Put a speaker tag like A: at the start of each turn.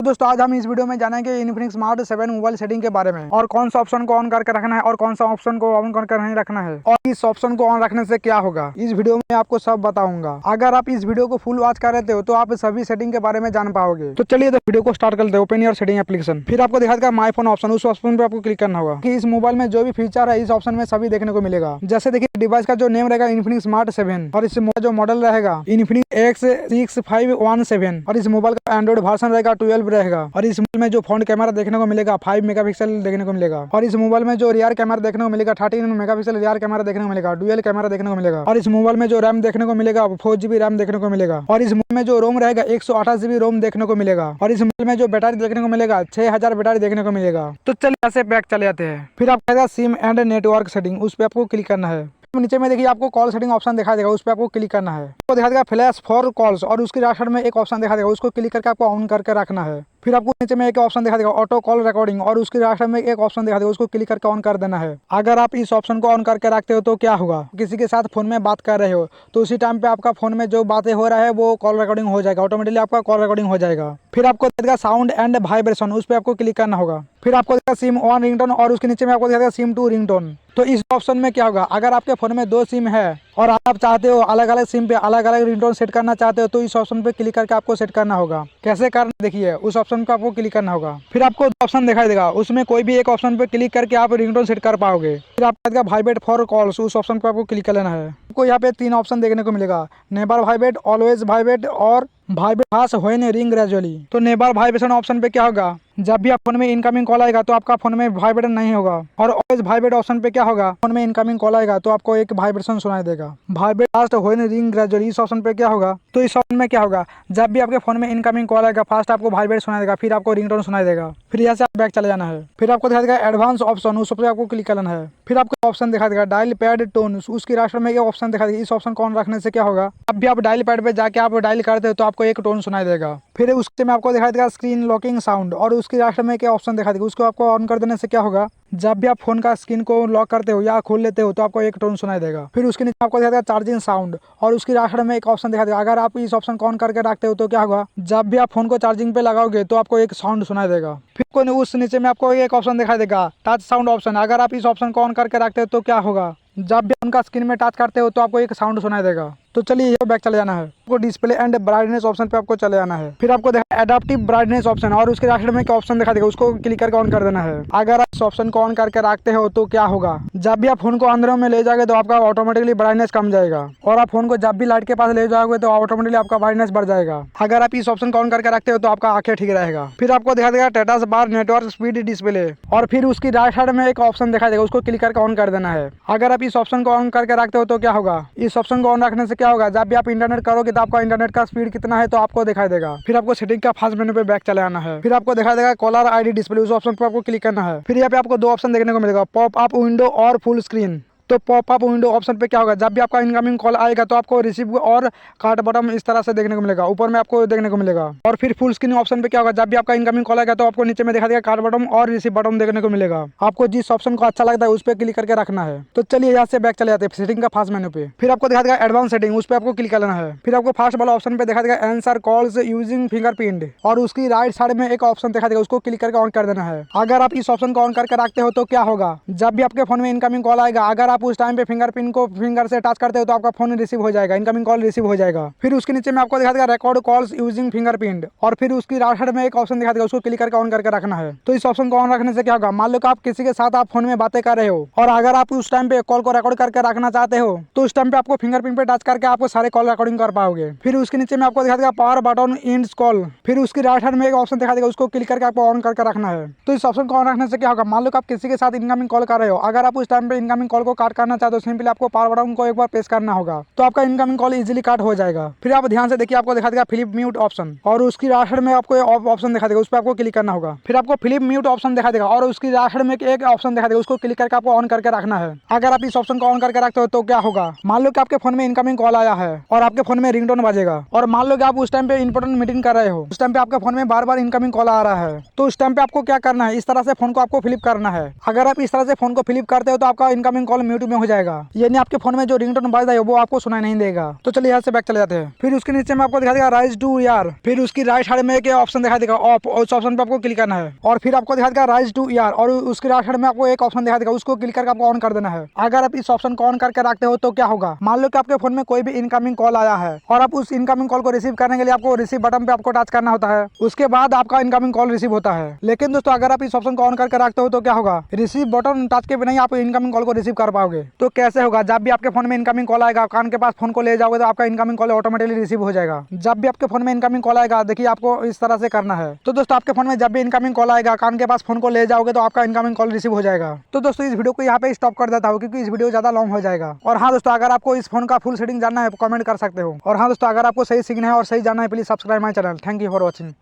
A: दोस्तों आज हम इस वीडियो में जानेंगे इन्फिनिक्स स्मार्ट 7 मोबाइल सेटिंग के बारे में और कौन सा ऑप्शन को ऑन करके रखना है और कौन सा ऑप्शन को ऑन करके नहीं रखना है और इस ऑप्शन को ऑन रखने से क्या होगा। इस वीडियो में आपको सब बताऊंगा। अगर आप इस वीडियो को फुल वॉच कर रहे हो तो आप सभी सेटिंग के बारे में जान पाओगे। तो चलिए तो वीडियो को स्टार्ट करते हैं। ओपन योर सेटिंग एप्लीकेशन, फिर आपको दिखा देगा माई फोन ऑप्शन। उस ऑप्शन पे आपको क्लिक करना होगा कि इस मोबाइल में जो भी फीचर है इस ऑप्शन में सभी देखने को मिलेगा। जैसे देखिए डिवाइस का जो नेम रहेगा इन्फिनिक्स स्मार्ट 7 और इस जो मॉडल रहेगा इन्फिनिक्स X6517 और इस मोबाइल का एंड्रॉइड वर्जन रहेगा 12 रहेगा और इस मोबाइल में जो फ्रंट कैमरा देखने को मिलेगा 5 मेगापिक्सल देखने को मिलेगा और इस मोबाइल में जो रियर कैमरा देखने को मिलेगा 13 मेगापिक्सल रियर कैमरा देखने को मिलेगा, डुअल कैमरा देखने को मिलेगा और इस मोबाइल में जो रैम देखने को मिलेगा 4GB रैम देखने को मिलेगा और इस मोबाइल में जो रोम रहेगा 128GB रोम देखने को मिलेगा और इस मोबाइल में जो बैटरी देखने को मिलेगा 6000 बैटरी देखने को मिलेगा। तो चलिए ऐसे बैक चले जाते हैं। फिर आपका सिम एंड नेटवर्क सेटिंग, उस पर आपको क्लिक करना है। नीचे में देखिए आपको कॉल सेटिंग ऑप्शन दिखाई देगा, उस पर आपको क्लिक करना है। आपको दिखा देगा फ्लैश फॉर कॉल्स और उसके राइट साइड में एक ऑप्शन दिखा देगा, उसको क्लिक करके आपको ऑन करके रखना है। फिर आपको नीचे में एक ऑप्शन दिखा देगा ऑटो कॉल रिकॉर्डिंग और उसके राइट साइड में एक ऑप्शन दिखा देगा, उसको क्लिक करके ऑन कर देना है। अगर आप इस ऑप्शन को ऑन करके रखते हो तो क्या होगा, किसी के साथ फोन में बात कर रहे हो तो उसी टाइम पे आपका फोन में जो बातें हो रहा है वो कॉल रिकॉर्डिंग हो जाएगा, ऑटोमेटिकली आपका कॉल रिकॉर्डिंग हो जाएगा। फिर आपको देगा साउंड एंड वाइब्रेशन, उस पर आपको क्लिक करना होगा। फिर आपको देगा सिम 1 रिंगटोन और उसके नीचे में आपको देगा सिम 2 रिंगटोन। तो इस ऑप्शन में क्या होगा, अगर आपके फोन में 2 सिम है और आप चाहते हो अलग अलग सिम पे अलग अलग रिंगटोन सेट करना चाहते हो तो इस ऑप्शन पे क्लिक करके आपको सेट करना होगा। कैसे करना देखिए, उस ऑप्शन पे आपको क्लिक करना होगा। फिर आपको ऑप्शन दिखाई देगा, उसमें कोई भी एक ऑप्शन पे क्लिक करके आप रिंगटोन सेट कर पाओगे। फिर आपका वाइब्रेट फॉर कॉल्स, उस ऑप्शन पे आपको क्लिक कर लेना है। आपको यहाँ पे 3 ऑप्शन देखने को मिलेगा, नेवर वाइब्रेट, ऑलवेज वाइब्रेट और vibrate fast when ring gradually. तो नेवर वाइब्रेशन ऑप्शन पे क्या होगा, जब भी आप फोन में इनकमिंग कॉल आएगा तो आपका फोन में वाइब्रेशन नहीं होगा। और ऑलवेज वाइब्रेट ऑप्शन पे क्या होगा, फोन में इनकमिंग कॉल आएगा तो आपको एक वाइब्रेशन सुनाई देगा। Vibrate fast when ring gradually इस ऑप्शन पे क्या होगा, तो इस ऑप्शन में क्या होगा, जब भी आपके फोन में इनकमिंग कॉल आएगा फास्ट आपको वाइब्रेट सुनाई देगा, फिर आपको रिंगटोन सुनाई देगा। फिर यहाँ से आप बैक चले जाना है। फिर आपको दिखा देगा एडवांस ऑप्शन, उस पर आपको क्लिक करना है। फिर आपको ऑप्शन दिखा देगा डायल पैड टोन, उसकी राइट साइड में एक ऑप्शन दिखा देगा। इस ऑप्शन को ऑन रखने से क्या होगा, जब भी आप डायल पैड पे जाके आप डायल करते हो तो आपको एक टोन सुनाई देगा। फिर उसके में आपको दिखाई देगा स्क्रीन लॉकिंग साउंड और उसकी राइट साइड में एक ऑप्शन दिखा देगा, उसको आपको ऑन कर देने से क्या होगा, जब भी आप फोन का स्क्रीन को लॉक करते हो या खोल लेते हो तो आपको एक टोन सुनाई देगा। फिर उसके नीचे आपको दिखा देगा चार्जिंग साउंड और उसकी राइट साइड में एक ऑप्शन दिखा देगा। अगर आप इस ऑप्शन को ऑन करके रखते हो तो क्या होगा, जब भी आप फोन को चार्जिंग पे लगाओगे तो आपको एक साउंड सुनाई देगा। फिर उस नीचे में आपको एक ऑप्शन दिखाई देगा टच साउंड ऑप्शन। अगर आप इस ऑप्शन को ऑन करके रखते हो तो क्या होगा, जब भी उनका स्क्रीन में टच करते हो तो आपको एक साउंड सुनाई देगा। तो चलिए ये बैक चले जाना है। आपको डिस्प्ले एंड ब्राइटनेस ऑप्शन पे आपको चले जाना है। फिर आपको देखा एडाप्टिव ब्राइटनेस ऑप्शन और उसके राइट साइड में एक ऑप्शन दिखा देगा, उसको क्लिक करके ऑन कर देना है। अगर आप इस ऑप्शन को ऑन करके रखते हो तो क्या होगा, जब भी आप फोन को अंदर में ले जाओगे तो आपका ऑटोमेटिकली ब्राइटनेस कम जाएगा और आप फोन को जब भी लाइट के पास ले जाओगे तो ऑटोमेटिकली आपका ब्राइटनेस बढ़ जाएगा। अगर आप इस ऑप्शन को ऑन करके रखते हो तो आपका आंखें ठीक रहेगा। फिर आपको दिखा देगा status bar network speed display और फिर उसकी राइट साइड में एक ऑप्शन दिखा देगा, उसको क्लिक करके ऑन कर देना है। अगर आप इस ऑप्शन को ऑन करके रखते हो तो क्या होगा, इस ऑप्शन को ऑन रखने से क्या होगा, जब भी आप इंटरनेट करोगे तो आपका इंटरनेट का स्पीड कितना है तो आपको दिखाई देगा। फिर आपको सेटिंग का फर्स्ट मेनू पे बैक चले आना है। फिर आपको दिखाई देगा कॉलर आईडी डिस्प्ले, उस ऑप्शन पर आपको क्लिक करना है। फिर यहाँ पे आपको 2 ऑप्शन देखने को मिलेगा, पॉप अप विंडो और फुल स्क्रीन। तो पॉप अप विंडो ऑप्शन पे क्या होगा, जब भी आपका इनकमिंग कॉल आएगा तो आपको रिसीव और कार्ड बटन इस तरह से देखने को मिलेगा, ऊपर में आपको देखने को मिलेगा। और फिर फुल स्क्रीन ऑप्शन पे क्या होगा, जब भी आपका इनकमिंग कॉल आएगा तो आपको नीचे में दिखा देगा कार्ड बटन और रिसीव बटन देखने को मिलेगा। आपको जिस ऑप्शन को अच्छा लगता है उस पर क्लिक करके रखना है। तो चलिए यहाँ से बैक चले जाते हैं सेटिंग का फर्स्ट मेनू पे। फिर आपको दिखा देगा एडवांस सेटिंग, उस पर आपको क्लिक करना है। फिर आपको फर्स्ट वाला ऑप्शन पे दिखा देगा आंसर कॉल्स यूजिंग फिंगरप्रिंट और उसकी राइट साइड में एक ऑप्शन दिखा देगा, उसको क्लिक करके ऑन कर देना है। अगर आप इस ऑप्शन को ऑन करके रखते हो तो क्या होगा, जब भी आपके फोन में इनकमिंग कॉल आएगा अगर आप उस टाइम पे फिंगरप्रिंट को फिंगर से टच करते हो तो आपका फोन रिसीव हो जाएगा, इनकमिंग कॉल रिसीव हो जाएगा। फिर उसके नीचे में आपको दिखा देगा रिकॉर्ड कॉल्स यूजिंग फिंगरप्रिंट और फिर उसकी राइट साइड में एक ऑप्शन दिखा देगा, उसको क्लिक करके ऑन करके रखना है। तो इस ऑप्शन को ऑन रखने से क्या होगा, मान लो कि आप किसी के साथ आप फोन में बातें कर रहे हो और अगर आप उस टाइम पे कॉल को रिकॉर्ड करके रखना चाहते हो तो उस टाइम पे आपको फिंगरप्रिंट पे टच करके आपको सारे कॉल रिकॉर्डिंग कर पाओगे। फिर उसके नीचे में आपको दिखा देगा पावर बटन इंड्स कॉल, फिर उसकी राइट साइड में एक ऑप्शन दिखा देगा, उसको क्लिक करके आपको ऑन करके रखना है। तो इस ऑप्शन को ऑन रखने से क्या होगा, मान लो कि आप किसी के साथ इनकमिंग कॉल कर रहे हो, अगर आप उस टाइम पे इनकमिंग कॉल को काट करना चाहते हो सिंपली आपको पावर बटन को एक बार प्रेस करना होगा तो आपका इनकमिंग कॉल इजीली काट हो जाएगा। फिर आप ध्यान से देखिए, आपको दिखा देगा फ्लिप म्यूट ऑप्शन और उसकी राइट साइड में आपको ऑप्शन दिखा देगा, उस पर आपको क्लिक करना होगा। फिर आपको फ्लिप म्यूट ऑप्शन दिखा देगा और उसकी राइट साइड में एक ऑप्शन दिखा देगा, उसको क्लिक करके आपको ऑन करके रखना है। अगर आप इस ऑप्शन को ऑन करके रखते हो तो क्या होगा, मान लो कि आपके फोन में इनकमिंग कॉल आया है और आपके फोन में रिंगटोन बजेगा और मान लो कि आप उस टाइम पे इंपॉर्टेंट मीटिंग कर रहे हो, उस टाइम पे आपके फोन में बार बार इनकमिंग कॉल आ रहा है तो उस टाइम पे आपको क्या करना है, इस तरह से फोन को आपको फ्लिप करना है। अगर आप इस तरह से फोन को फ्लिप करते हो तो आपका इनकमिंग कॉल म्यूट म्यूट में हो जाएगा, यानी आपके फोन में जो रिंगटोन बज रहा है वो आपको सुनाई नहीं देगा। तो चलिए यहाँ से बैक चले जाते हैं। फिर उसके नीचे में आपको दिखा देगा राइज टू ईआर, फिर उसकी राइट साइड में एक ऑप्शन दिखा देगा ऑफ, उस ऑप्शन पे आपको क्लिक करना है। और फिर आपको दिखा देगा राइज टू ईआर और उसकी राइट साइड में आपको एक ऑप्शन दिखा देगा, उसको क्लिक करके आपको ऑन कर देना है। अगर आप इस ऑप्शन को ऑन करके रखते हो तो क्या होगा, मान लो कि आपके फोन में कोई भी इनकमिंग कॉल आया है और आप उस इनकमिंग कॉल को रिसीव करने के लिए आपको रिसीव बटन पे आपको टच करना होता है, उसके बाद आपका इनकमिंग कॉल रिसीव होता है। लेकिन दोस्तों अगर आप इस ऑप्शन को ऑन करके रखते हो तो क्या होगा, रिसीव बटन टच के बिना ही आप इनकमिंग कॉल को रिसीव कर पाओगे। तो कैसे होगा, जब भी आपके फोन में इनकमिंग कॉल आएगा, कान के पास फोन को ले जाओगे तो आपका इनकमिंग कॉल ऑटोमेटिकली रिसीव हो जाएगा। जब भी आपके फोन में इनकमिंग कॉल आएगा, देखिए आपको इस तरह से करना है। तो दोस्तों आपके फोन में जब भी इनकमिंग कॉल आएगा, कान के पास फोन को ले जाओगे तो आपका इनकमिंग कॉल रिसीव हो जाएगा। तो दोस्तों इस वीडियो को यहाँ पे स्टॉप कर देता हूँ क्योंकि इस वीडियो ज्यादा लॉन्ग हो जाएगा। और हाँ दोस्तों, अगर आपको इस फोन का फुल सेटिंग जानना है कमेंट कर सकते हो। और हाँ दोस्तों, अगर आपको सही सीखना है और सही जानना है please subscribe my channel. Thank you for watching.